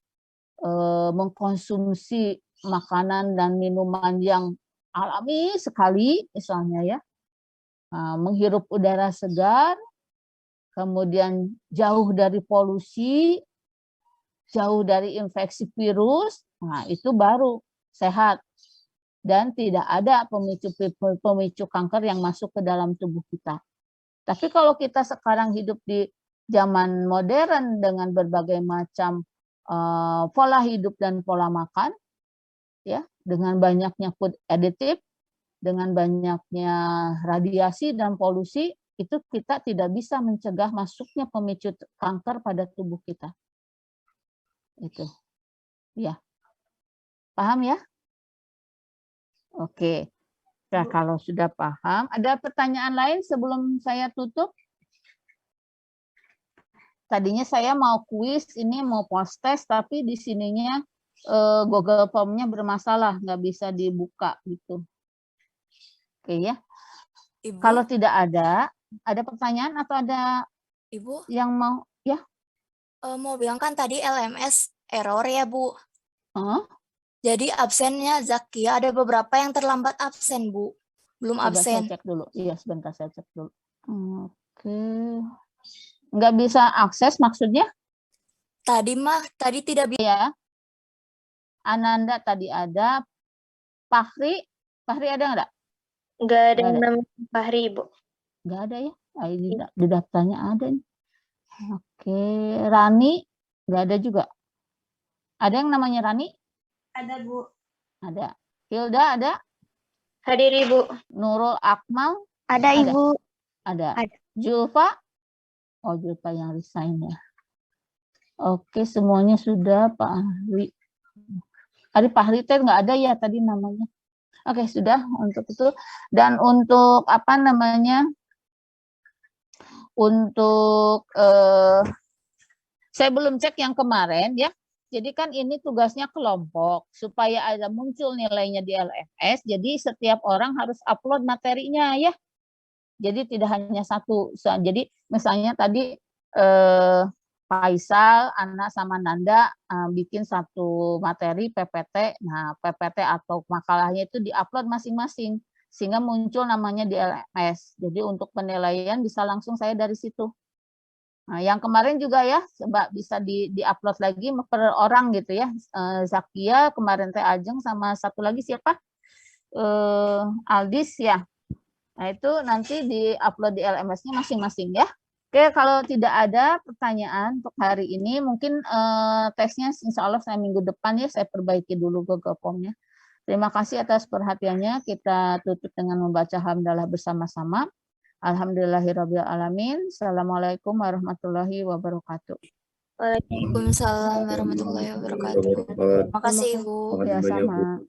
mengkonsumsi makanan dan minuman yang alami sekali, misalnya, ya, menghirup udara segar, kemudian jauh dari polusi, jauh dari infeksi virus, nah itu baru sehat dan tidak ada pemicu kanker yang masuk ke dalam tubuh kita. Tapi kalau kita sekarang hidup di zaman modern dengan berbagai macam pola hidup dan pola makan, ya, dengan banyaknya food additive, dengan banyaknya radiasi dan polusi, itu kita tidak bisa mencegah masuknya pemicu kanker pada tubuh kita. Itu. Ya. Paham ya? Oke. Nah, kalau sudah paham, ada pertanyaan lain sebelum saya tutup? Tadinya saya mau kuis, ini mau post test, tapi di sininya Google Form-nya bermasalah, nggak bisa dibuka gitu. Oke ya. Ibu, Kalau tidak ada pertanyaan atau ada Ibu, yang mau? Ya. mau bilang kan tadi LMS error ya, Bu. Oh, Jadi absennya Zakia ada beberapa yang terlambat absen, Bu. Belum coba saya absen. cek dulu. Iya, sebentar saya cek dulu. Oke. Nggak bisa akses maksudnya? Tadi tidak bisa. Ya. Ananda tadi ada. Fahri ada nggak? Nggak ada Nggak yang ada. namanya Fahri, Ibu. Nggak ada ya? Di daftarnya ada nih. Oke. Rani nggak ada juga. Ada yang namanya Rani? Ada, Bu. Ada. Hilda ada? Hadir, Ibu. Nurul Akmal? Ada, Ibu. Ada. Ada. Julfa? Oh, Julfa yang resign ya. Oke, semuanya sudah. Pak Ahli. Pak Ahli teh nggak ada ya tadi namanya. Oke, sudah untuk itu. Dan untuk apa namanya? Untuk saya belum cek yang kemarin ya. Jadi kan ini tugasnya kelompok supaya ada muncul nilainya di LMS. Jadi setiap orang harus upload materinya ya. Jadi tidak hanya satu. Jadi misalnya tadi Faisal, Ana sama Nanda bikin satu materi PPT. Nah, PPT atau makalahnya itu diupload masing-masing sehingga muncul namanya di LMS. Jadi untuk penilaian bisa langsung saya dari situ. Nah, yang kemarin juga ya, coba bisa di-upload lagi per orang gitu ya. Zakia, kemarin Teh Ajeng sama satu lagi siapa? Aldis ya. Nah, itu nanti di-upload di LMS-nya masing-masing ya. Oke, kalau tidak ada pertanyaan untuk hari ini, mungkin tesnya insya Allah saya minggu depan ya, saya perbaiki dulu Google Form-nya. Terima kasih atas perhatiannya. Kita tutup dengan membaca hamdalah bersama-sama. Alhamdulillahirabbil alamin. Assalamualaikum warahmatullahi wabarakatuh. Waalaikumsalam warahmatullahi wabarakatuh. Terima kasih, Ibu. Ya, sama.